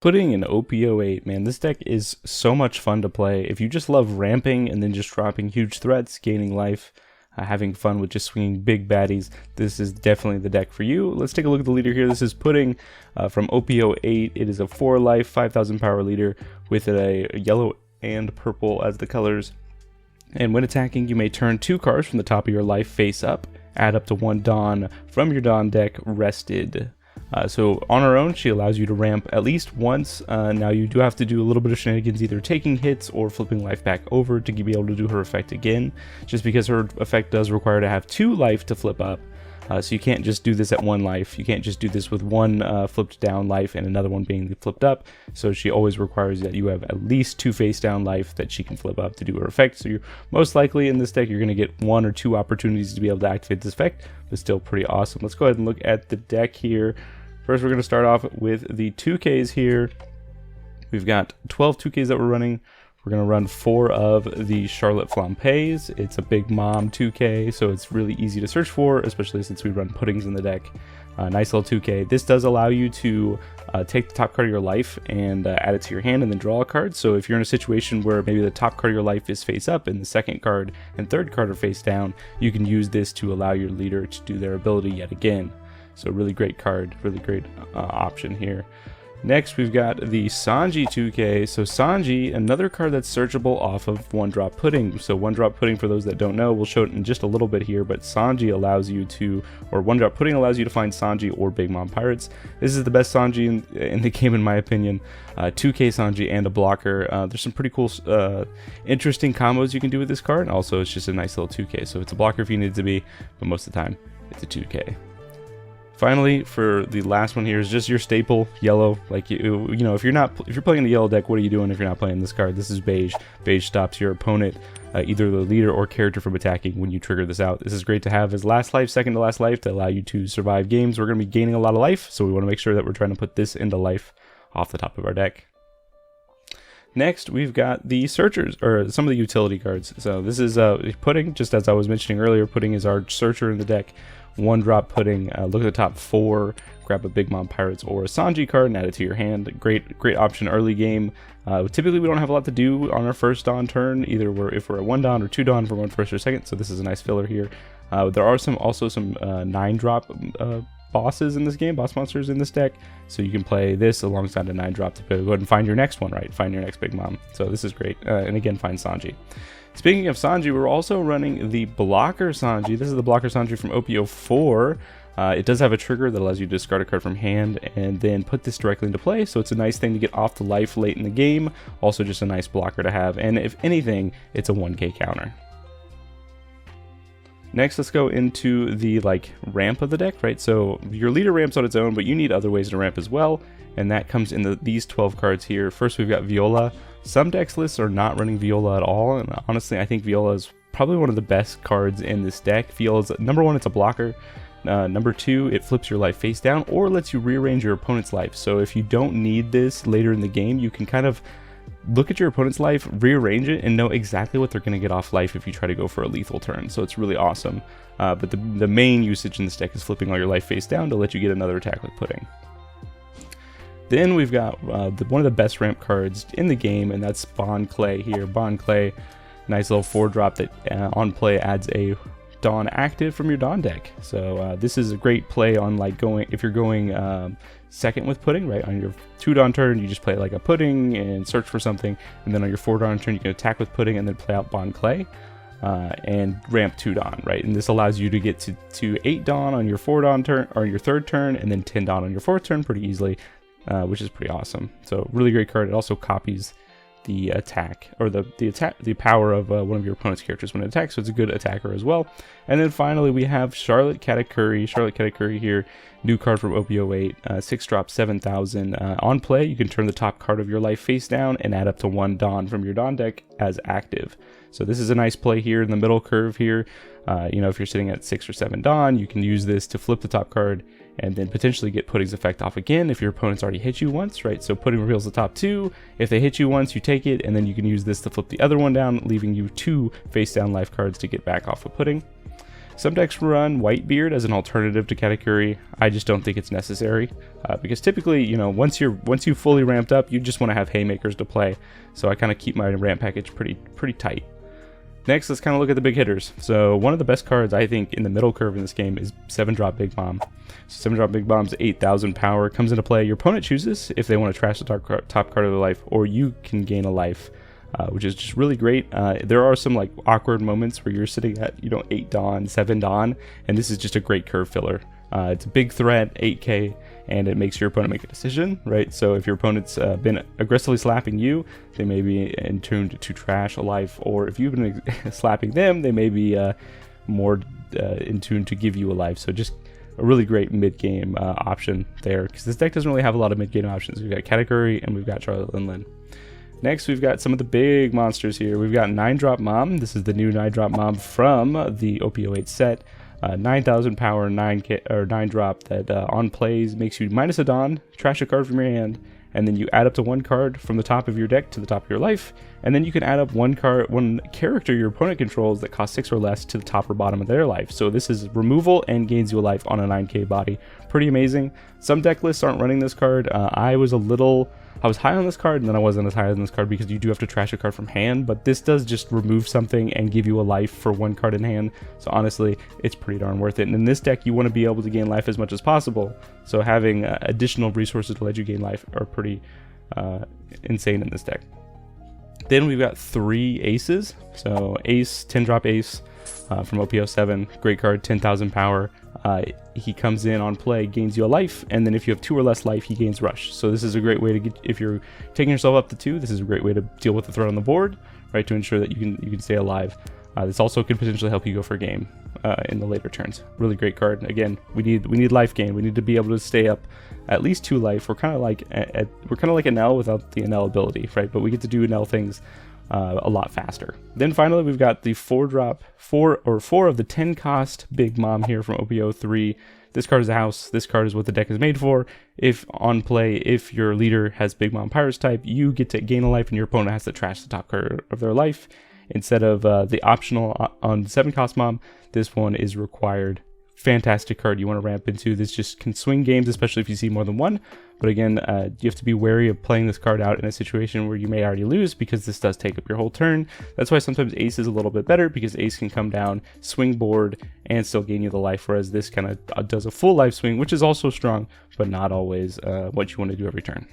Putting in OP08, man, this deck is so much fun to play. If you just love ramping and then just dropping huge threats, gaining life, having fun with just swinging big baddies, this is definitely the deck for you. Let's take a look at the leader here. This is Pudding from OP08. It is a 4 life, 5,000 power leader with a yellow and purple as the colors. And when attacking, you may turn 2 cards from the top of your life face up, add up to 1 Dawn from your Dawn deck rested. So on her own, she allows you to ramp at least once. Now you do have to do a little bit of shenanigans, either taking hits or flipping life back over to be able to do her effect again, just because her effect does require to have 2 life to flip up. So you can't just do this at 1 life. You can't just do this with 1 flipped down life and another one being flipped up. So she always requires that you have at least 2 face down life that she can flip up to do her effect. So you're most likely in this deck, you're going to get 1 or 2 opportunities to be able to activate this effect, but still pretty awesome. Let's go ahead and look at the deck here. First, we're going to start off with the 2Ks here. We've got 12 2Ks that we're running. We're going to run 4 of the Charlotte Flampeys. It's a big mom 2K, so it's really easy to search for, especially since we run puddings in the deck. Nice little 2K. This does allow you to take the top card of your life and add it to your hand and then draw a card. So if you're in a situation where maybe the top card of your life is face up and the second card and third card are face down, you can use this to allow your leader to do their ability yet again. So really great card, really great option here. Next, we've got the Sanji 2K. So Sanji, another card that's searchable off of 1-drop Pudding. So 1-drop Pudding, for those that don't know, we'll show it in just a little bit here, but Sanji allows you to, or 1-drop Pudding allows you to find Sanji or Big Mom Pirates. This is the best Sanji in the game, in my opinion. 2K Sanji and a blocker. There's some pretty cool, interesting combos you can do with this card. And also, it's just a nice little 2K. So it's a blocker if you need it to be, but most of the time, it's a 2K. Finally, for the last one here is just your staple yellow. Like you know, if you're playing the yellow deck, what are you doing if you're not playing this card? This is beige. Beige stops your opponent, either the leader or character, from attacking when you trigger this out. This is great to have as last life, second to last life, to allow you to survive games. We're going to be gaining a lot of life, so we want to make sure that we're trying to put this into life off the top of our deck. Next, we've got the searchers, or some of the utility cards. So this is Pudding, just as I was mentioning earlier. Pudding is our searcher in the deck. 1-drop Pudding, look at the top 4, grab a Big Mom Pirates or a Sanji card and add it to your hand. Great option early game. Typically we don't have a lot to do on our first Dawn turn, either if we're at 1 Dawn or 2 Dawn for 1 first or second, so this is a nice filler here. There are also some 9-drop bosses in this game, boss monsters in this deck, so you can play this alongside a 9-drop to go ahead and find your next one, right? Find your next Big Mom. So this is great. And again, find Sanji. Speaking of Sanji, we're also running the blocker Sanji. This is the blocker Sanji from OP04. It does have a trigger that allows you to discard a card from hand and then put this directly into play, so it's a nice thing to get off the life late in the game. Also just a nice blocker to have, and if anything, it's a 1K counter. Next, let's go into the ramp of the deck, right? So your leader ramps on its own, but you need other ways to ramp as well, and that comes in these 12 cards here. First, we've got Viola. Some decks lists are not running Viola at all, and honestly, I think Viola is probably one of the best cards in this deck. Viola's number 1, it's a blocker. Number 2, it flips your life face down or lets you rearrange your opponent's life. So if you don't need this later in the game, you can kind of look at your opponent's life, rearrange it, and know exactly what they're going to get off life if you try to go for a lethal turn. So it's really awesome. But the main usage in this deck is flipping all your life face down to let you get another attack with Pudding. Then we've got one of the best ramp cards in the game, and that's Bond Clay here. Bond Clay, nice little 4-drop that on play adds a Dawn active from your Dawn deck. So this is a great play on if you're going second with Pudding, right? On your 2 Dawn turn, you just play like a Pudding and search for something, and then on your 4 Dawn turn, you can attack with Pudding and then play out Bond Clay and ramp 2 Dawn, right? And this allows you to get to 8 Dawn on your 4 Dawn turn, or your 3rd turn, and then 10 Dawn on your 4th turn pretty easily. Which is pretty awesome. So really great card. It also copies the attack, or the power of one of your opponent's characters when it attacks, so it's a good attacker as well. And then finally we have Charlotte Katakuri. Charlotte Katakuri here, new card from OP08, 6-drop 7,000. On play, you can turn the top card of your life face down and add up to 1 Dawn from your Dawn deck as active. So this is a nice play here in the middle curve here. You know, if you're sitting at 6 or 7 Dawn, you can use this to flip the top card and then potentially get Pudding's effect off again if your opponent's already hit you once, right? So Pudding reveals the top 2. If they hit you once, you take it, and then you can use this to flip the other one down, leaving you 2 face down life cards to get back off of Pudding. Some decks run Whitebeard as an alternative to Katakuri. I just don't think it's necessary because typically, you know, once you fully ramped up, you just want to have Haymakers to play. So I kind of keep my ramp package pretty tight. Next, let's kind of look at the big hitters. So one of the best cards I think in the middle curve in this game is 7-drop Big Bomb. So 7-drop Big Bomb's 8,000 power, comes into play. Your opponent chooses if they want to trash the top card of their life, or you can gain a life, which is just really great. There are some like awkward moments where you're sitting at 8 Dawn, 7 Dawn, and this is just a great curve filler. It's a big threat, 8k, and it makes your opponent make a decision, right? So if your opponent's been aggressively slapping you, they may be in tune to trash a life, or if you've been slapping them, they may be more in tune to give you a life. So just a really great mid-game option there, because this deck doesn't really have a lot of mid-game options. We've got Katakuri and we've got Charlotte Linlin. Next, we've got some of the big monsters here. We've got 9-drop Mom. This is the new 9-drop Mom from the OP08 set. 9,000 power, 9-drop that on plays makes you minus a Dawn, trash a card from your hand, and then you add up to 1 card from the top of your deck to the top of your life, and then you can add up one character your opponent controls that costs 6 or less to the top or bottom of their life. So this is removal and gains you a life on a 9k body. Pretty amazing. Some deck lists aren't running this card. I was high on this card, and then I wasn't as high on this card because you do have to trash a card from hand, but this does just remove something and give you a life for 1 card in hand. So honestly, it's pretty darn worth it. And in this deck, you want to be able to gain life as much as possible. So having additional resources to let you gain life are pretty insane in this deck. Then we've got 3 aces. So Ace, 10-drop Ace from OP07, great card, 10,000 power. He comes in on play, gains you a life, and then if you have 2 or less life, he gains rush. So this is a great way to get, if you're taking yourself up to 2, this is a great way to deal with the threat on the board, right, to ensure that you can stay alive. This also could potentially help you go for a game in the later turns. Really great card. Again, we need life gain. We need to be able to stay up at least 2 life. We're kind of like an L without the NL ability, right? But we get to do NL things a lot faster. Then finally, we've got the 4-drop 4 of the 10 cost Big Mom here from OP03. This card is a house. This card is what the deck is made for. If on play, if your leader has Big Mom Pirates type, you get to gain a life and your opponent has to trash the top card of their life. Instead of the optional on 7 cost Mom, this one is required. Fantastic card you want to ramp into. This just can swing games, especially if you see more than one. But again, you have to be wary of playing this card out in a situation where you may already lose, because this does take up your whole turn. That's why sometimes Ace is a little bit better, because Ace can come down, swing board, and still gain you the life, whereas this kind of does a full life swing, which is also strong, but not always what you want to do every turn.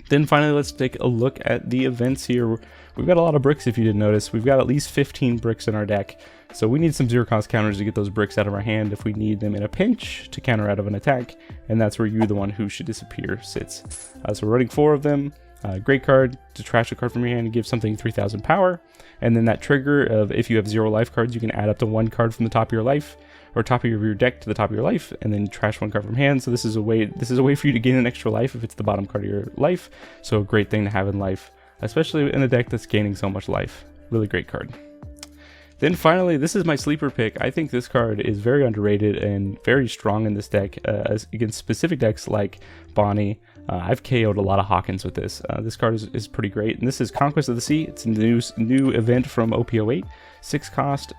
Then finally, let's take a look at the events here. We've got a lot of bricks, if you didn't notice. We've got at least 15 bricks in our deck. So we need some 0-cost counters to get those bricks out of our hand if we need them in a pinch to counter out of an attack. And that's where you, the one who should disappear, sits. So we're running 4 of them. Great card to trash a card from your hand and give something 3,000 power. And then that trigger of if you have 0 life cards, you can add up to 1 card from the top of your life, or top of your deck to the top of your life, and then trash 1 card from hand. So this is a way for you to gain an extra life if it's the bottom card of your life. So a great thing to have in life, especially in a deck that's gaining so much life. Really great card. Then finally, this is my sleeper pick. I think this card is very underrated and very strong in this deck against specific decks like Bonnie. I've KO'd a lot of Hawkins with this. This card is pretty great, and this is Conquest of the Sea. It's a new event from OP08. 6 cost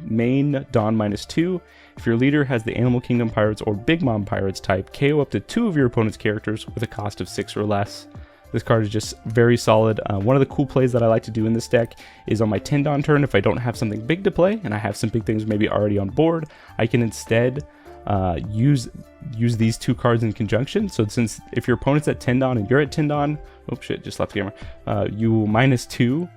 main Dawn -2. If your leader has the Animal Kingdom Pirates or Big Mom Pirates type, KO up to 2 of your opponent's characters with a cost of 6 or less. This card is just very solid. One of the cool plays that I like to do in this deck is on my 10 Dawn turn, if I don't have something big to play and I have some big things maybe already on board, I can instead use these 2 cards in conjunction. So since if your opponent's at 10 Dawn and you're at 10 Dawn, oh shit, just left the camera, you -2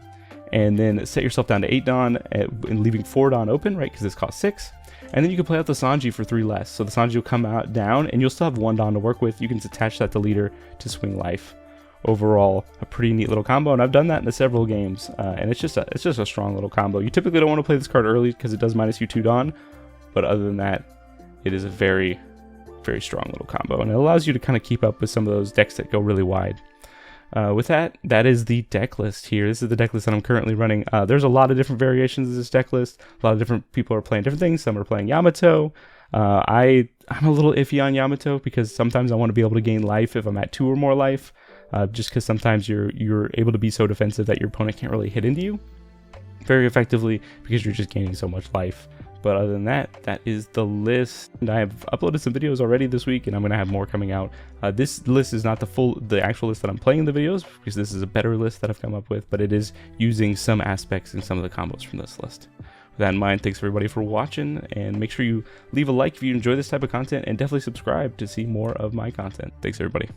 and then set yourself down to 8 Dawn and leaving 4 Dawn open, right, because this costs 6. And then you can play out the Sanji for 3 less. So the Sanji will come out down and you'll still have 1 Dawn to work with. You can attach that to leader to swing life. Overall, a pretty neat little combo, and I've done that in several games, and it's just a strong little combo. You typically don't want to play this card early because it does minus you 2 Dawn, but other than that, it is a very, very strong little combo, and it allows you to kind of keep up with some of those decks that go really wide. With that is the deck list here. This is the deck list that I'm currently running. There's a lot of different variations of this deck list. A lot of different people are playing different things. Some are playing Yamato. I'm a little iffy on Yamato because sometimes I want to be able to gain life if I'm at 2 or more life. Just because sometimes you're able to be so defensive that your opponent can't really hit into you. very effectively because you're just gaining so much life. But other than that, that is the list. And I have uploaded some videos already this week, and I'm going to have more coming out. This list is not the actual list that I'm playing in the videos, because this is a better list that I've come up with, but it is using some aspects and some of the combos from this list. With that in mind, thanks everybody for watching, and make sure you leave a like if you enjoy this type of content, and definitely subscribe to see more of my content. Thanks everybody.